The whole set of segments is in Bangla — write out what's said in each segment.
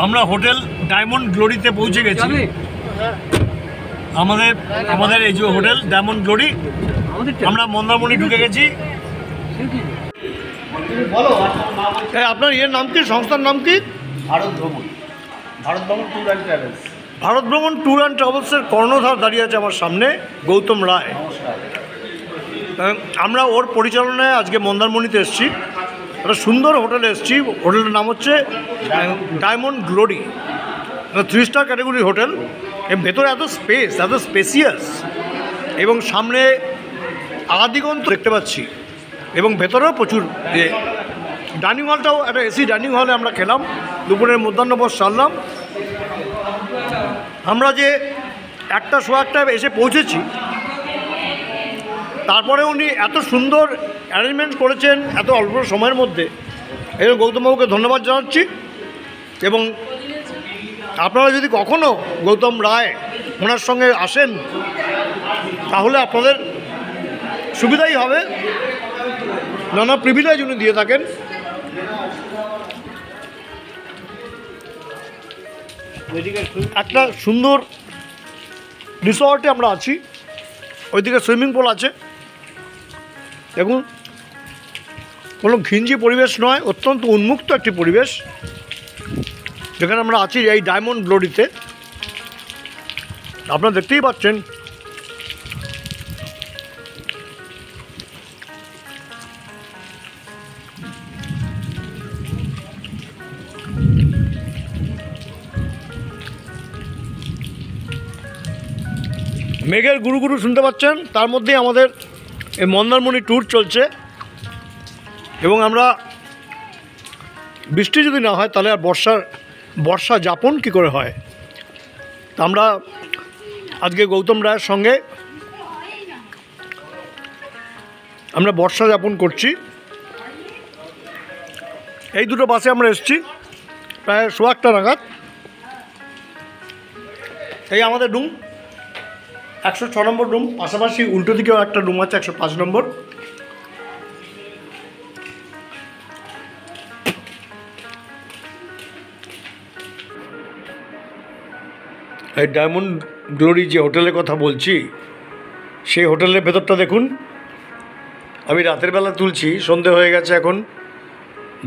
আমরা হোটেল ডায়মন্ড গ্লোরিতে পৌঁছে গেছি। আমাদের এই যে হোটেল ডায়মন্ড গ্লোরি, আমরা মন্দারমণি ঢুকে গেছি। আপনার ইয়ের নাম কি, সংস্থার নাম কি? ভারত ভ্রমণ ট্যুর অ্যান্ড ট্রাভেলস। ভারত ভ্রমণ ট্যুর অ্যান্ড ট্রাভেলসের কর্ণধার দাঁড়িয়ে আছে আমার সামনে, গৌতম রায়। আমরা ওর পরিচালনায় আজকে মন্দারমণিতে এসেছি। একটা সুন্দর হোটেলে এসেছি। হোটেলের নাম হচ্ছে ডায়মন্ড গ্লোরি, 3 স্টার ক্যাটাগরির হোটেল। এর ভেতরে এত স্পেসিয়াস, এবং সামনে আদিগন্ত দেখতে পাচ্ছি, এবং ভেতরেও প্রচুর ডাইনিং হলটাও একটা এসি ডাইনিং হলে আমরা খেলাম, দুপুরের মধ্যাহ্নভোজ সারলাম। আমরা যে 1:15 এসে পৌঁছেছি, তারপরে উনি এত সুন্দর অ্যারেঞ্জমেন্ট করেছেন এত অল্প সময়ের মধ্যে, এই গৌতমবাবুকে ধন্যবাদ জানাচ্ছি। এবং আপনারা যদি কখনও গৌতম রায় ওনার সঙ্গে আসেন, তাহলে আপনাদের সুবিধাই হবে, নানা প্রিভিলেজ উনি দিয়ে থাকেন। একটা সুন্দর রিসর্টে আমরা আছি, ওইদিকে সুইমিং পুল আছে। দেখুন, কোনো ঘিঞ্জি পরিবেশ নয়, অত্যন্ত উন্মুক্ত একটি পরিবেশ যেখানে আমরা আছি এই ডায়মন্ড গ্লোরিতে। আপনারা দেখতেই পাচ্ছেন। মেঘের গুরু গুরু শুনতে পাচ্ছেন, তার মধ্যেই আমাদের এই মন্দারমণি ট্যুর চলছে। এবং আমরা বৃষ্টি যদি না হয় তাহলে আর বর্ষা যাপন কি করে হয়। তা আমরা আজকে গৌতম রায়ের সঙ্গে আমরা বর্ষা যাপন করছি। এই দুটো বাসে আমরা এসেছি প্রায় 1:15 নাগাদ। এই আমাদের রুম 106 নম্বর রুম, পাশাপাশি উল্টো দিকেও একটা রুম আছে 105 নম্বর। এই ডায়মন্ড গ্লোরি যে হোটেলের কথা বলছি, সেই হোটেলের ভেতরটা দেখুন। আমি রাতের বেলা তুলছি, সন্ধে হয়ে গেছে এখন।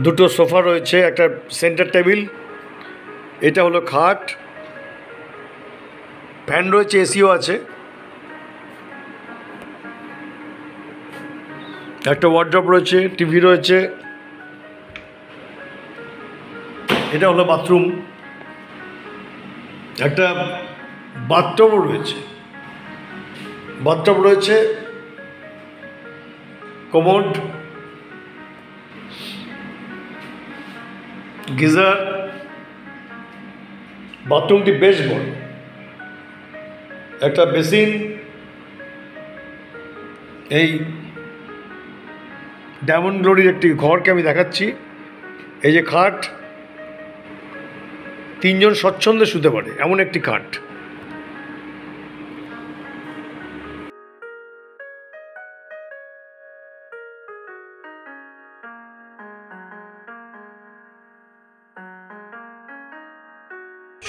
2টো সোফা রয়েছে, একটা সেন্টার টেবিল, এটা হলো খাট, ফ্যান রয়েছে, এসিও আছে, একটা ওয়ার্ড্রপ রয়েছে, টিভি রয়েছে। এটা হলো বাথরুম, একটা বাথটবও রয়েছে, কমোড, গিজার। বাথরুমটি বেশ বড়, একটা বেসিন। এই ডায়মন্ড গ্লোরির একটি ঘরকে আমি দেখাচ্ছি। এই যে খাট, 3 জন স্বচ্ছন্দে শুতে পারে এমন একটি খাট।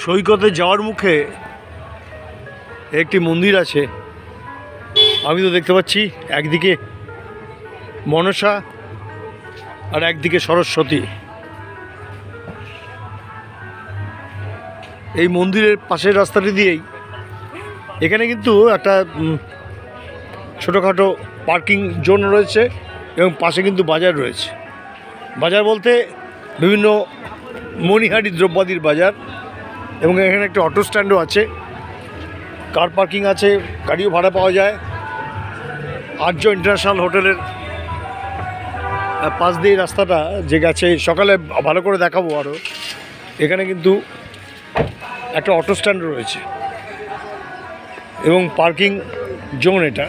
সৈকতে যাওয়ার মুখে একটি মন্দির আছে। আমি তো দেখতে পাচ্ছি একদিকে মনসা আর একদিকে সরস্বতী। এই মন্দিরের পাশের রাস্তাটি দিয়েই এখানে কিন্তু একটা ছোটোখাটো পার্কিং জোন রয়েছে, এবং পাশে কিন্তু বাজার রয়েছে। বাজার বলতে বিভিন্ন মণিহারি দ্রব্যাদির বাজার, এবং এখানে একটা অটো স্ট্যান্ডও আছে, কার পার্কিং আছে, গাড়িও ভাড়া পাওয়া যায়। আর্য ইন্টারন্যাশনাল হোটেলের পাশ দিয়ে রাস্তাটা যে গেছে, সকালে ভালো করে দেখাবো আরও। এখানে কিন্তু একটা অটো স্ট্যান্ড রয়েছে এবং পার্কিং জোন, এটা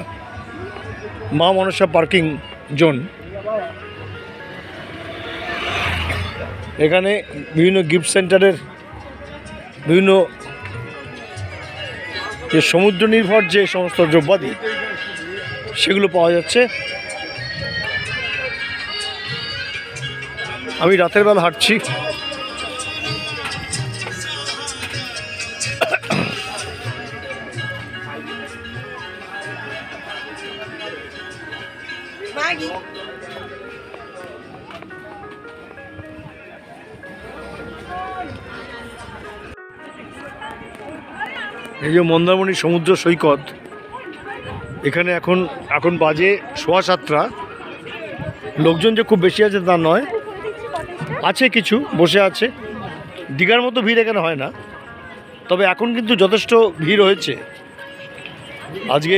মা মনসা পার্কিং জোন। এখানে বিভিন্ন গিফট সেন্টারের বিভিন্ন যে সমুদ্র নির্ভর যে সমস্ত দ্রব্যাদি, সেগুলো পাওয়া যাচ্ছে। আমি রাতের বেলা হাঁটছি, এই যে মন্দারমণি সমুদ্র সৈকত, এখানে এখন বাজে 7:15। লোকজন যে খুব বেশি আছে তা নয়, আছে কিছু বসে আছে। দীঘার মতো ভিড় এখানে হয় না, তবে এখন কিন্তু যথেষ্ট ভিড় হয়েছে। আজকে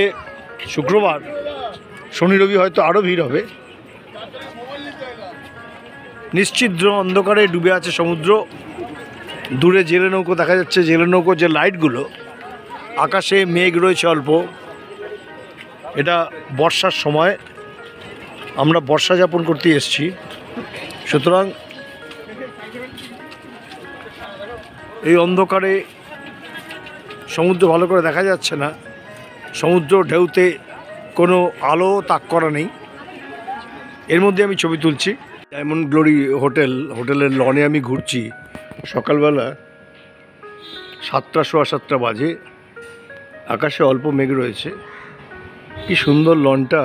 শুক্রবার, শনি রবি হয়তো আরও ভিড় হবে। নিশ্চিদ্র অন্ধকারে ডুবে আছে সমুদ্র। দূরে জেলে নৌকো দেখা যাচ্ছে, জেলে নৌকো যে লাইটগুলো, আকাশে মেঘ রয়েছে অল্প। এটা বর্ষার সময়, আমরা বর্ষা যাপন করতে এসেছি, সুতরাং এই অন্ধকারে সমুদ্র ভালো করে দেখা যাচ্ছে না। সমুদ্র ঢেউতে কোনো আলো তাক করা নেই, এর মধ্যে আমি ছবি তুলছি। ডায়মন্ড গ্লোরি হোটেলের লনে আমি ঘুরছি। সকালবেলা 7টা, 7:15 বাজে। আকাশে অল্প মেঘ রয়েছে। কি সুন্দর লনটা।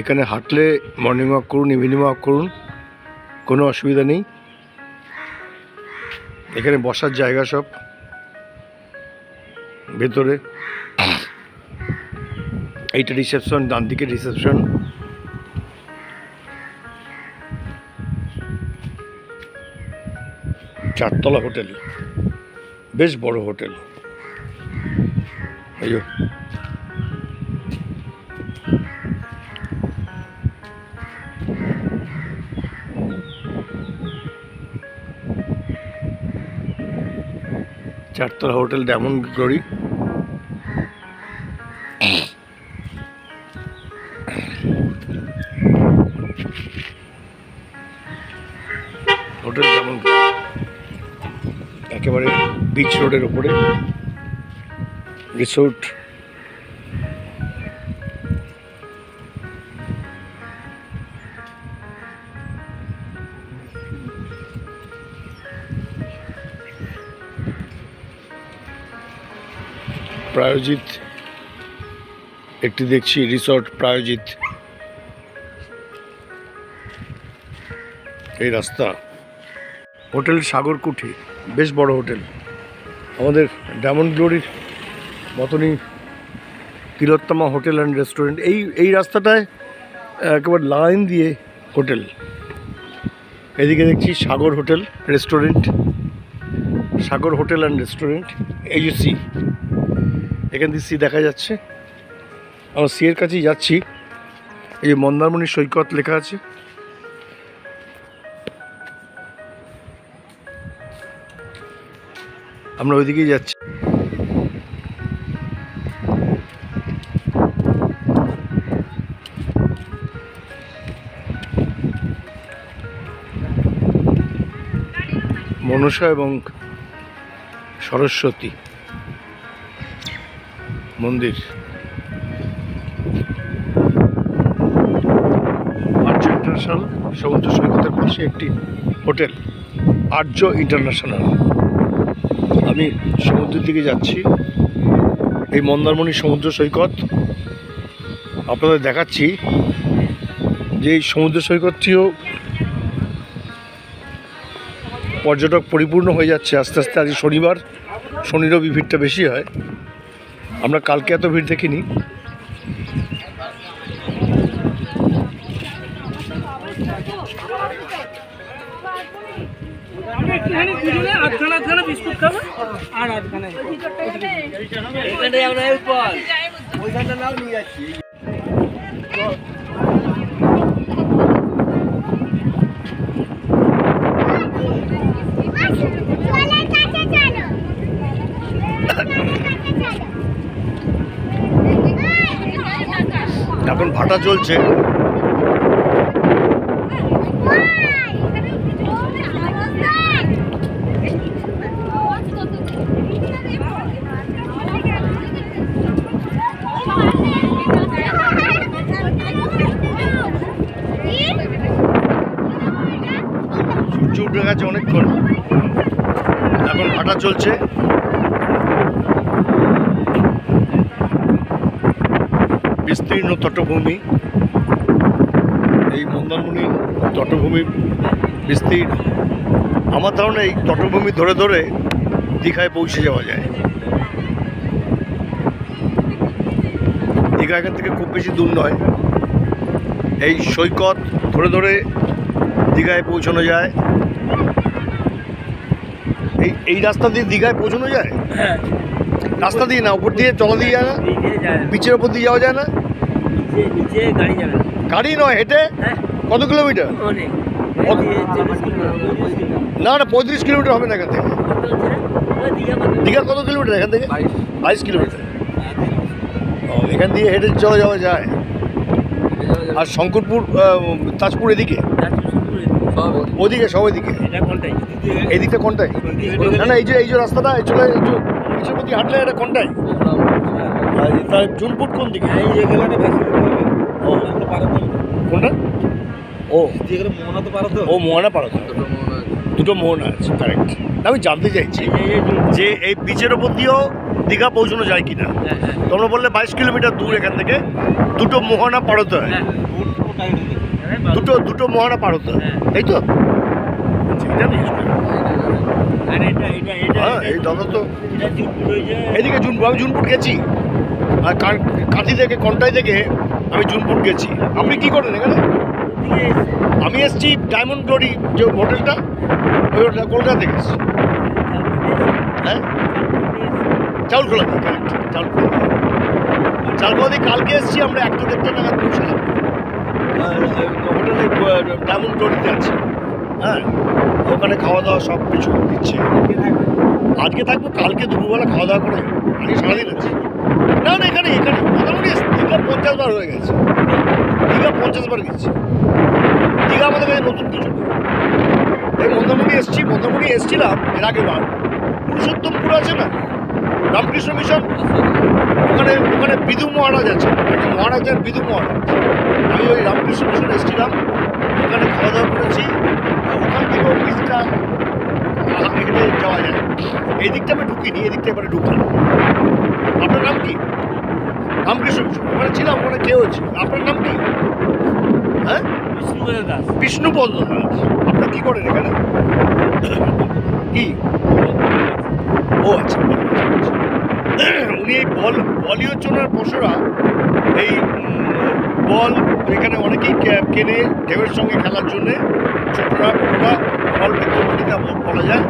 এখানে হাঁটলে মর্নিং ওয়াক করুন, ইভিনিং ওয়াক করুন, কোনো অসুবিধা নেই। এখানে বসার জায়গা সব ভেতরে। এইটা রিসেপশন, ডান দিকে রিসেপশন। চারতলা হোটেল, বেশ বড় হোটেল। এই চারতলা hotel diamond glory. Hotel diamond একেবারে বিচ রোডের ওপরে। রিসোর্ট, প্রায়োজিত একটি দেখছি, রিসর্ট প্রায়োজিত। এই রাস্তা। হোটেল সাগরকুঠি, বেশ বড় হোটেল। আমাদের ডায়মন্ড গ্লোরির মতনই তিলোত্তমা হোটেল অ্যান্ড রেস্টুরেন্ট। এই রাস্তাটায় একেবারে লাইন দিয়ে হোটেল। এদিকে দেখছি Sagar hotel restaurant, Sagar hotel and restaurant. এই যে সি, এখান থেকে সি দেখা যাচ্ছে। আমরা সি এর কাছেই যাচ্ছি। এই যে মন্দারমণি সৈকত লেখা আছে। আমরা ওইদিকেই যাচ্ছি। মনসা এবং সরস্বতী মন্দির। আর্য ইন্টারন্যাশনাল সমুদ্র সৈকতের পাশে একটি হোটেল, আর্য ইন্টারন্যাশনাল। আমি সমুদ্রের দিকে যাচ্ছি। এই মন্দারমণি সমুদ্র সৈকত আপনাদের দেখাচ্ছি। যে এই সমুদ্র সৈকতটিও পর্যটক পরিপূর্ণ হয়ে যাচ্ছে আস্তে আস্তে। আজ শনিবার, শনি রবি ভিড়টা বেশি হয়। আমরা কালকে এত ভিড় দেখিনি। বিস্কুট খাবে আর ওইখানটা নাও নিয়ে যাচ্ছি। এখন ভাটা চলছে। সূর্য উঠে গেছে অনেকক্ষণ, এখন ভাটা চলছে। বিস্তীর্ণ তটভূমি, এই মন্দারমণি তটভূমির বিস্তীর্ণ। আমার ধারণা এই তটভূমি ধরে ধরে দীঘায় পৌঁছে যাওয়া যায়। দীঘা এখান থেকে খুব বেশি দূর নয়, এই সৈকত ধরে ধরে দীঘায় পৌঁছানো যায়। এই রাস্তা দিয়ে দীঘায় পৌঁছানো যায়? হ্যাঁ, রাস্তা দিয়ে না, উপর দিয়ে চলা দিয়ে যায় না? পিচের ওপর দিয়ে যাওয়া যায় না? নিচে গাড়ি যাবে না। গাড়ি নয়, হেঁটে? হ্যাঁ, কত কিলোমিটার? অনেক। কত? না না, 35 কিলোমিটার হবে না এখান থেকে। দীঘা কত কিলোমিটার এখান থেকে? 22 কিলোমিটার। ও, এখান দিয়ে হেঁটে চলে যাওয়া যায়। আর শঙ্করপুর, তাজপুর এদিকে, ওদিকে সব ওইদিকে। এই দিকটা কোনটায়? না না, এই যে রাস্তাটা চলে পিছের প্রতি হাঁটলে এটা কোনটায়? তার জুনপুট কোন দিকে? ও, কোনটা? ও ও, মোহনা পাড়া তো। দুটো মোহনা আছে, কারেক্ট। আমি জানতে চাইছি যে এই পিচের ওপর দিয়েও দীঘা পৌঁছানো যায় কিনা। তোমরা বললে 22 কিলোমিটার দূর এখান থেকে দুটো মোহনা পাড়তে হয়। দুটো মোহনা পাড়তে হয়, তাই তো? এটা নেই। হ্যাঁ, এই দাদা তো এদিকে জুনপুট, আমি জুনপুট গেছি। আর কাঁথি থেকে, কন্টাই থেকে আমি জুনপুট গেছি। আপনি কি করেন এখানে? আমি এসছি ডায়মন্ড গ্লোরি যে হোটেলটা, ওই হোটেলটা কলকাতা থেকে এসছি। হ্যাঁ, চাউলখোলা থেকে, কারেক্ট, চাউলখোলা থেকে কালকে এসছি আমরা, 1-1.5টা নাগাদ পৌঁছলাম। হোটেলে ডায়মন্ড গ্লোরিতে আছি। হ্যাঁ, ওখানে খাওয়া দাওয়া সব কিছু দিচ্ছে। আজকে থাকবো, কালকে দুপুরবেলা খাওয়া দাওয়া করে আজকে সারাদিন আছি। না না, এখানে মোটামুটি দীঘা 50 বার হয়ে গেছে। দীঘা 50 বার গেছি। দীঘা আমাদের কাছে নতুন কিছু নেই। এই মন্দারমণি এসছিলাম এর আগের বার। পুরুষোত্তমপুর আছে না, রামকৃষ্ণ মিশন, ওখানে বিদু মহারাজ আছে, একটা মহারাজের বিদু মহারাজ। আমি ওই রামকৃষ্ণ মিশন এসেছিলাম, ওখানে খাওয়া দাওয়া করেছি। ওখান থেকেও পিসটা হেঁটে যাওয়া যায়। এই দিকটা আমি ঢুকিনি, এদিকটা এবারে ঢুকলাম। আপনার নাম কি? রামকৃষ্ণ মিশন ওখানে ছিলাম, ওখানে খেয়েছি। আপনার নাম কি? হ্যাঁ, বিষ্ণুপদ দাস। আপনার কি করেন এখানে? কি? ও আচ্ছা, উনি এই বলিউচনার পশুরা এই বল এখানে অনেকেই কেনে ঢেউয়ের সঙ্গে খেলার জন্যে, ছোটরা বড়রা বল বিদ্যমণিতা বলা যায়।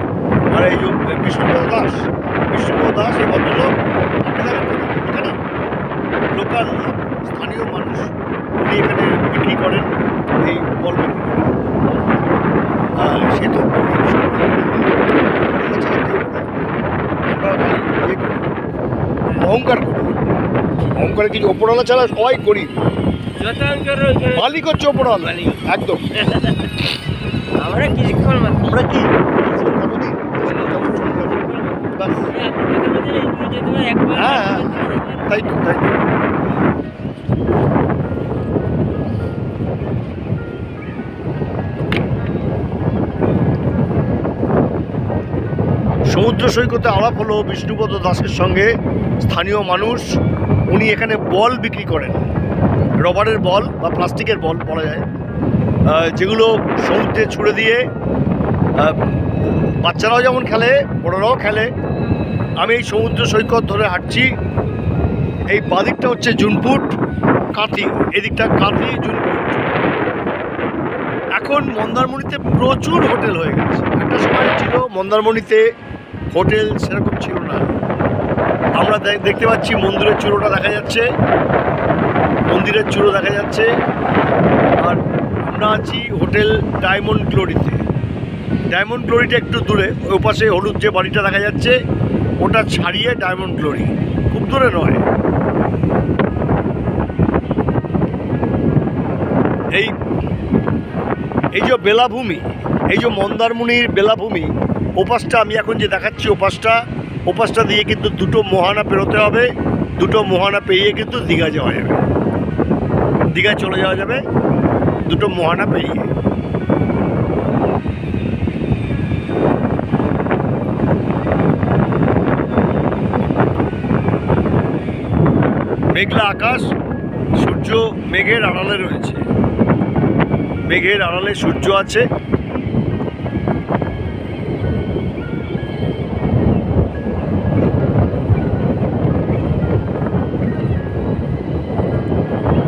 আর এই যে বিষ্ণুপদ দাস এই ভদ্রলোক, আপনি জানেন এখানে লোকাল স্থানীয় মানুষ, উনি এখানে বিক্রি করেন, এই বল বিক্রি করেন। সে তো অহংকার করি, অহংকারে কিছু ওপরওয়ালা ছাড়া সবাই করি, মালিক হচ্ছে ওপরওয়ালা একদম। আমরা কিছুক্ষণ আমরা কি হ্যাঁ, তাই তো। সমুদ্র সৈকতে আলাপ হলো বিষ্ণুপদ দাসের সঙ্গে, স্থানীয় মানুষ। উনি এখানে বল বিক্রি করেন, রবারের বল বা প্লাস্টিকের বল বলা যায়, যেগুলো সমুদ্রে ছুড়ে দিয়ে বাচ্চারাও যেমন খেলে, বড়রাও খেলে। আমি এই সমুদ্র সৈকত ধরে হাঁটছি। এই বাদিকটা হচ্ছে জুনপুট, কাঁথি, এদিকটা কাঁথি, জুনপুট। এখন মন্দারমণিতে প্রচুর হোটেল হয়ে গেছে। একটা সময় ছিল মন্দারমণিতে হোটেল সেরকম ছিল না। আমরা দেখতে পাচ্ছি মন্দিরের চূড়োটা দেখা যাচ্ছে, মন্দিরের চূড়ো দেখা যাচ্ছে। আর আমরা আছি হোটেল ডায়মন্ড গ্লোরিতে। ডায়মন্ড গ্লোরিটা একটু দূরে, ওই পাশে হলুদ যে বাড়িটা দেখা যাচ্ছে, ওটা ছাড়িয়ে ডায়মন্ড গ্লোরি, খুব দূরে নয়। এই যে বেলাভূমি, এই যে মন্দারমণির বেলাভূমি, ওপাশটা আমি এখন যে দেখাচ্ছি, ওপাশটা দিয়ে কিন্তু দুটো মোহনা পেরোতে হবে। দুটো মোহনা পেরিয়ে কিন্তু দীঘা যাওয়া যাবে, দীঘায় চলে যাওয়া যাবে দুটো মোহনা পেরিয়ে। মেঘলা আকাশ, সূর্য মেঘের আড়ালে রয়েছে। মেঘের আড়ালে সূর্য আছে।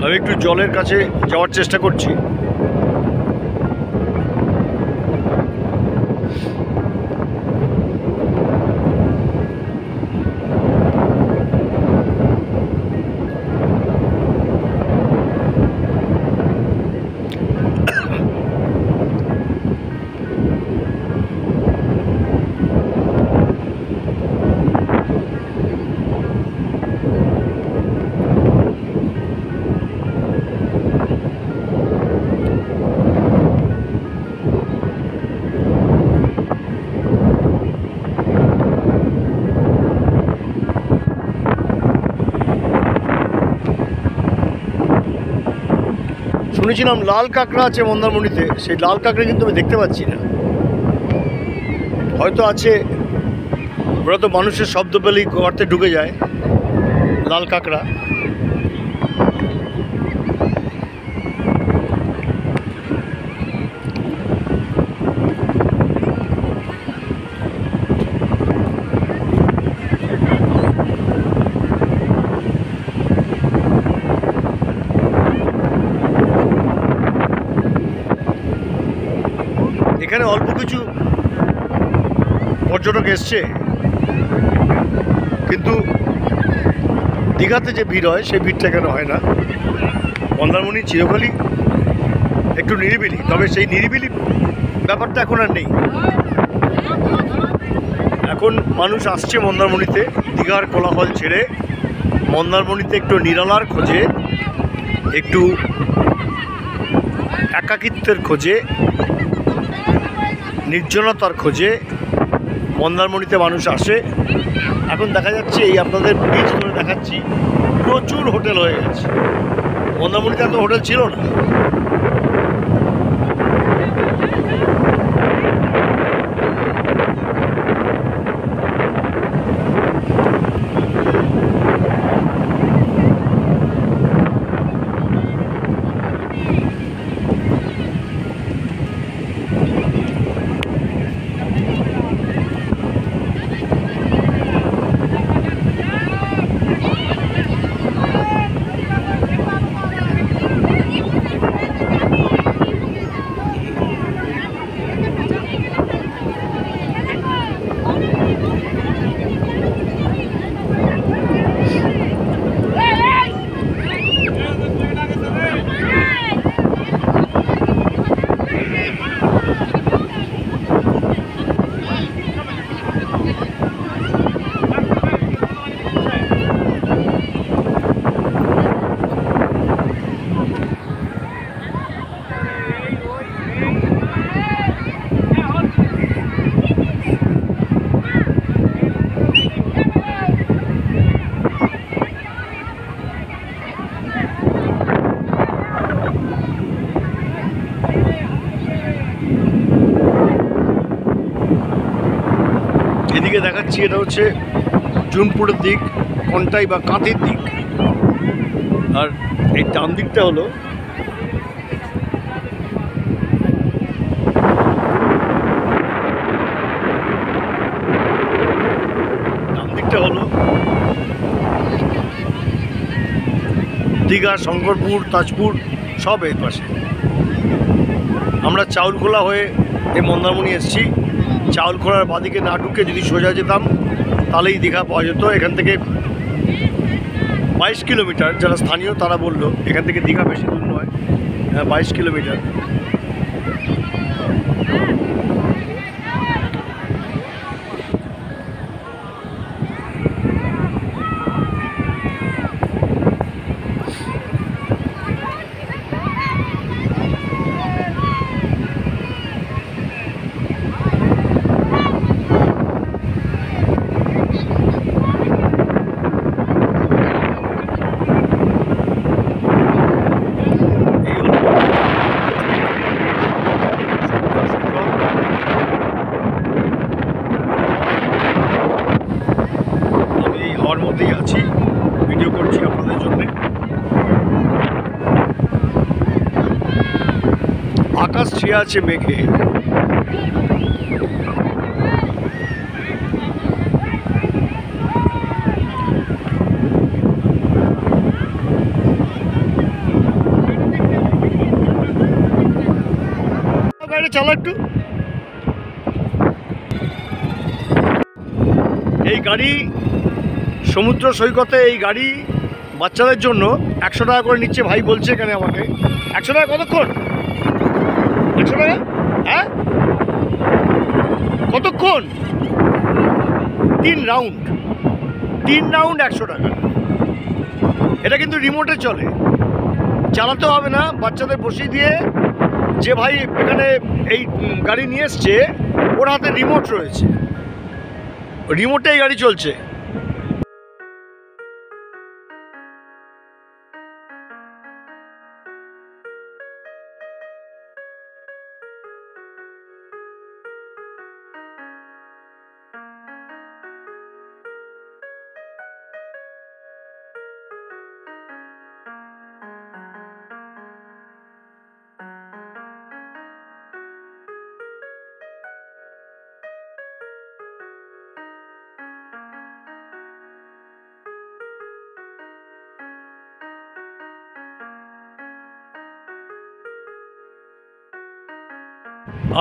আমি একটু জলের কাছে যাওয়ার চেষ্টা করছি। শুনেছিলাম লাল কাঁকড়া আছে মন্দারমণিতে, সেই লাল কাঁকড়া কিন্তু আমি দেখতে পাচ্ছি না। হয়তো আছে, ওরা তো মানুষের শব্দ পেলেই গর্তে ঢুকে যায় লাল কাঁকড়া। এখানে অল্প কিছু পর্যটক এসছে, কিন্তু দীঘাতে যে ভিড় হয় সেই ভিড়টা এখানে হয় না। মন্দারমণি চিরকালই একটু নিরিবিলি, তবে সেই নিরিবিলি ব্যাপারটা এখন আর নেই। এখন মানুষ আসছে মন্দারমণিতে দীঘার কোলাহল ছেড়ে, মন্দারমণিতে একটু নিরালার খোঁজে, একটু একাকিত্বের খোঁজে, নির্জনতার খোঁজে মন্দারমণিতে মানুষ আসে। এখন দেখা যাচ্ছে, এই আপনাদের বিচ ধরে দেখাচ্ছি, প্রচুর হোটেল হয়ে গেছে। মন্দারমণিতে এত হোটেল ছিল না। এদিকে দেখাচ্ছি, এটা হচ্ছে জুনপুরের দিক, কন্টাই বা কাঁথির দিক। আর এই ডান দিকটা হলো দীঘা, শঙ্করপুর, তাজপুর সব এর পাশে। আমরা চাউলখোলা হয়ে এই মন্দারমণি এসেছি। চাউলখোলার বাদিকে না ঢুকে যদি সোজা যেতাম তাহলেই দীঘা পাওয়া যেত। এখান থেকে 22 কিলোমিটার, যারা স্থানীয় তারা বললো এখান থেকে দীঘা বেশি দূর নয়, 22 কিলোমিটার। আছি, ভিডিও করছি আপনাদের জন্য। ভাসিয়ে আছে মেঘে। গাড়ি চালা একটু। এই গাড়ি সমুদ্র সৈকতে এই গাড়ি বাচ্চাদের জন্য 100 টাকা করে নিচ্ছে ভাই বলছে এখানে আমাকে। 100 টাকা কতক্ষণ? 100 টাকা? হ্যাঁ, কতক্ষণ? 3 রাউন্ড 100 টাকা। এটা কিন্তু রিমোটে চলে, চালাতে হবে না, বাচ্চাদের বসিয়ে দিয়ে যে ভাই এখানে এই গাড়ি নিয়ে এসছে ওর হাতে রিমোট রয়েছে, রিমোটে এই গাড়ি চলছে।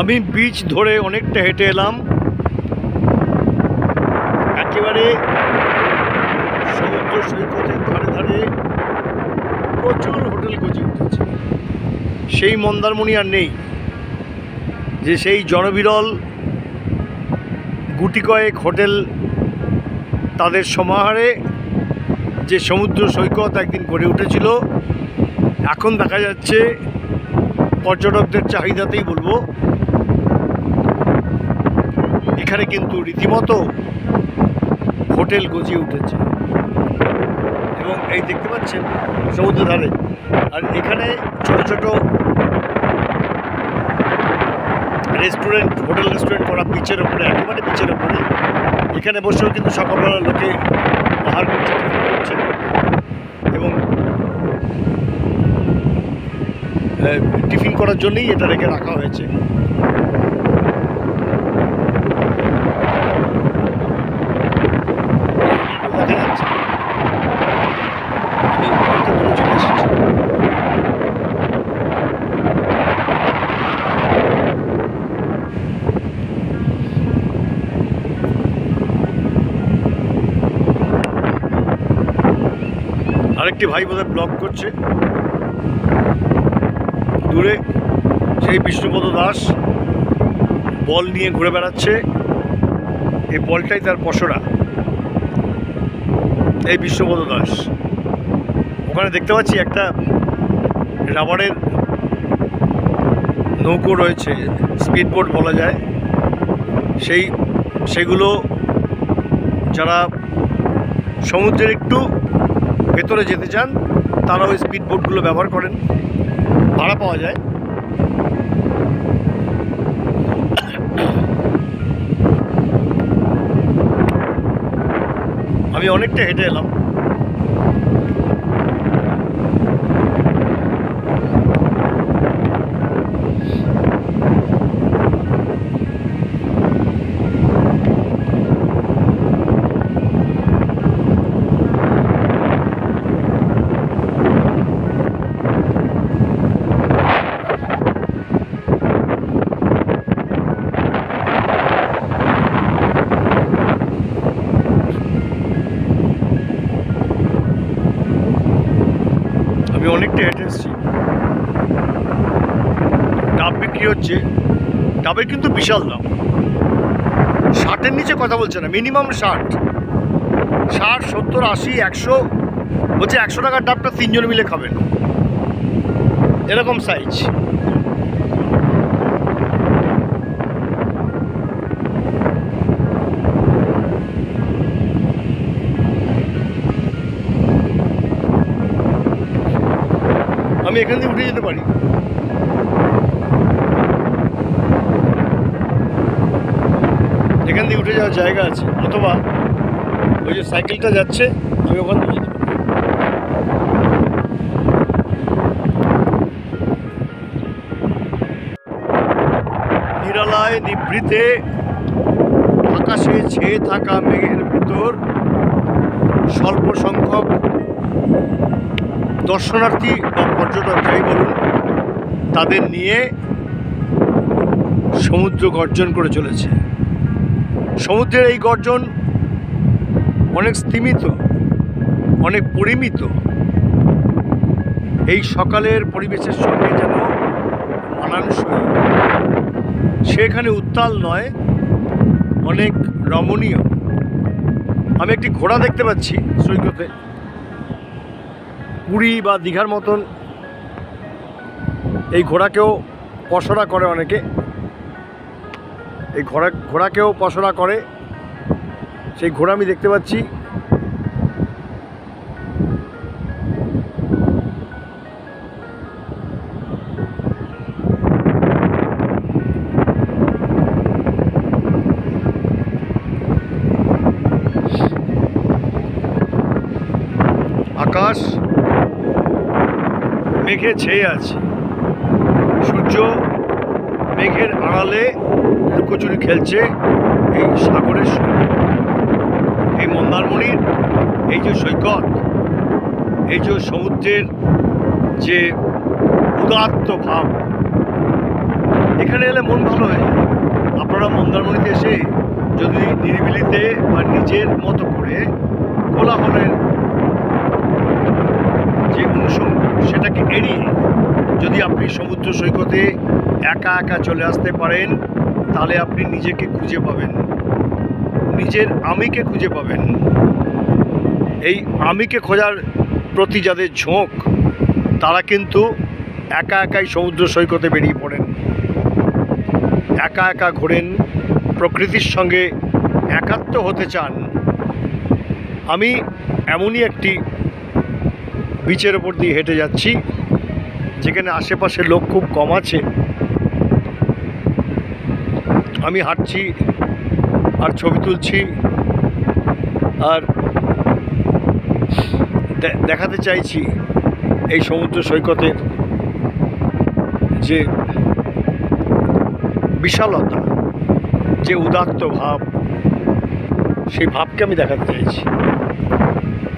আমি বিচ ধরে অনেকটা হেঁটে এলাম, একেবারে সমুদ্র সৈকতের ধারে ধারে প্রচুর হোটেল গজে উঠেছে। সেই মন্দারমণি আর নেই, যে সেই জনবিরল গুটি কয়েক হোটেল তাদের সমাহারে যে সমুদ্র সৈকত একদিন গড়ে উঠেছিল, এখন দেখা যাচ্ছে পর্যটকদের চাহিদাতেই বলবো এখানে কিন্তু রীতিমতো হোটেল গজিয়ে উঠেছে। এবং এই দেখতে পাচ্ছেন সমুদ্রের ধারে, আর এখানে ছোট ছোট রেস্টুরেন্ট, হোটেল রেস্টুরেন্ট করা বিচের ওপরে, একেবারে বিচের ওপরে। এখানে বসেও কিন্তু সকালবেলা লোকে আহার করছে, করছে এবং টিফিন করার জন্যই এটা রেখে রাখা হয়েছে। দেখা যাচ্ছে চলে এসেছি। আরেকটি ভাই বোধহয় ব্লগ করছে দূরে, সেই বিষ্ণুপদ দাস বল নিয়ে ঘুরে বেড়াচ্ছে। এই বলটাই তার পসরা, এই বিষ্ণুপদ দাস। ওখানে দেখতে পাচ্ছি একটা রাবারের নৌকো রয়েছে, স্পিডবোট বলা যায়। সেগুলো যারা সমুদ্রের একটু ভেতরে যেতে চান তারা ওই স্পিডবোটগুলো ব্যবহার করেন, ভাড়া পাওয়া যায়। আমি অনেকটা হেঁটে এলাম। আমি অনেকটা হেঁটে এসেছি। ডাব বিক্রি হচ্ছে, ডাবের কিন্তু বিশাল দাম, 60-এর নিচে কথা বলছে না, মিনিমাম 60, 70, 80, 100 বলছে। 100 টাকার ডাবটা 3 জন মিলে খাবেন, এরকম সাইজ। আমি এখান থেকে উঠে যেতে পারি। এখান থেকে উঠে যাওয়ার জায়গা আছে, অথবা ওই যে সাইকেলটা যাচ্ছে আমি ওখান থেকে যেতে পারি। নির্জয় নিভৃতে আকাশে ছেয়ে থাকা মেঘের ভিতর স্বল্প সংখ্যক দর্শনার্থী বা পর্যটক যাই বলুন, তাদের নিয়ে সমুদ্র গর্জন করে চলেছে। সমুদ্রের এই গর্জন অনেক স্তিমিত, অনেক পরিমিত, এই সকালের পরিবেশের সঙ্গে যেন মানানসই। সেখানে উত্তাল নয়, অনেক রমণীয়। আমি একটি ঘোড়া দেখতে পাচ্ছি সৈকতে, পুরী বা দীঘার মতন এই ঘোড়াকেও পসরা করে অনেকে, এই ঘোড়াকেও পসরা করে, সেই ঘোড়া আমি দেখতে পাচ্ছি। আকাশ মেঘে ছেয়ে আছে, সূর্য মেঘের আড়ালে লুকোচুরি খেলছে এই সাগরের সঙ্গে। এই মন্দারমণির এই যে সৈকত, এই যে সমুদ্রের যে উদাত্ত ভাব, এখানে এলে মন ভালো হয়ে যায়। আপনারা মন্দারমণিতে এসে যদি নিরিবিলিতে বা নিজের মতো করে কোলাহলের যে অনুষঙ্গ সেটাকে এড়িয়ে যদি আপনি সমুদ্র সৈকতে একা একা চলে আসতে পারেন, তাহলে আপনি নিজেকে খুঁজে পাবেন, নিজের আমিকে খুঁজে পাবেন। এই আমিকে খোঁজার প্রতি যাদের ঝোঁক, তারা কিন্তু একা একাই সমুদ্র সৈকতে বেরিয়ে পড়েন, একা একা ঘোরেন, প্রকৃতির সঙ্গে একাত্ম হতে চান। আমি এমনই একটি বিচের ওপর দিয়ে হেঁটে যাচ্ছি, যেখানে আশেপাশে লোক খুব কম আছে। আমি হাঁটছি আর ছবি তুলছি আর দেখাতে চাইছি এই সমুদ্র সৈকতের যে বিশালতা, যে উদাত্ত ভাব, সেই ভাবকে আমি দেখাতে চাইছি।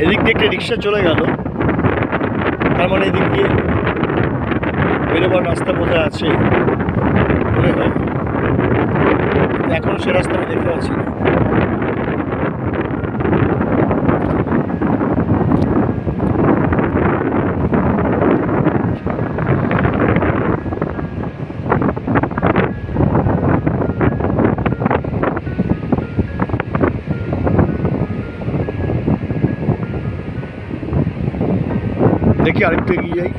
এদিক দিয়ে একটা রিক্সা চলে গেল, তার মানে এদিক দিয়ে বেরোবার রাস্তা বোধহয় আছে মনে হয়। এখনও সে রাস্তা আমি দেখতে পাচ্ছি না। দেখি আরেকটু এগিয়ে যাই।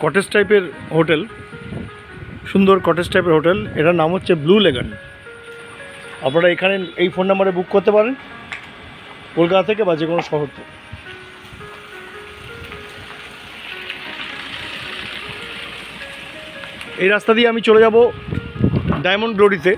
কটেজ টাইপের হোটেল, সুন্দর কটেজ টাইপের হোটেল। এটার নাম হচ্ছে ব্লু লেগান। আপনারা এখানে এই ফোন নাম্বারে বুক করতে পারেন, কলকাতা থেকে বা যে কোনো শহর থেকে। এই রাস্তা দিয়ে আমি চলে যাব ডায়মন্ড গ্লোরিতে।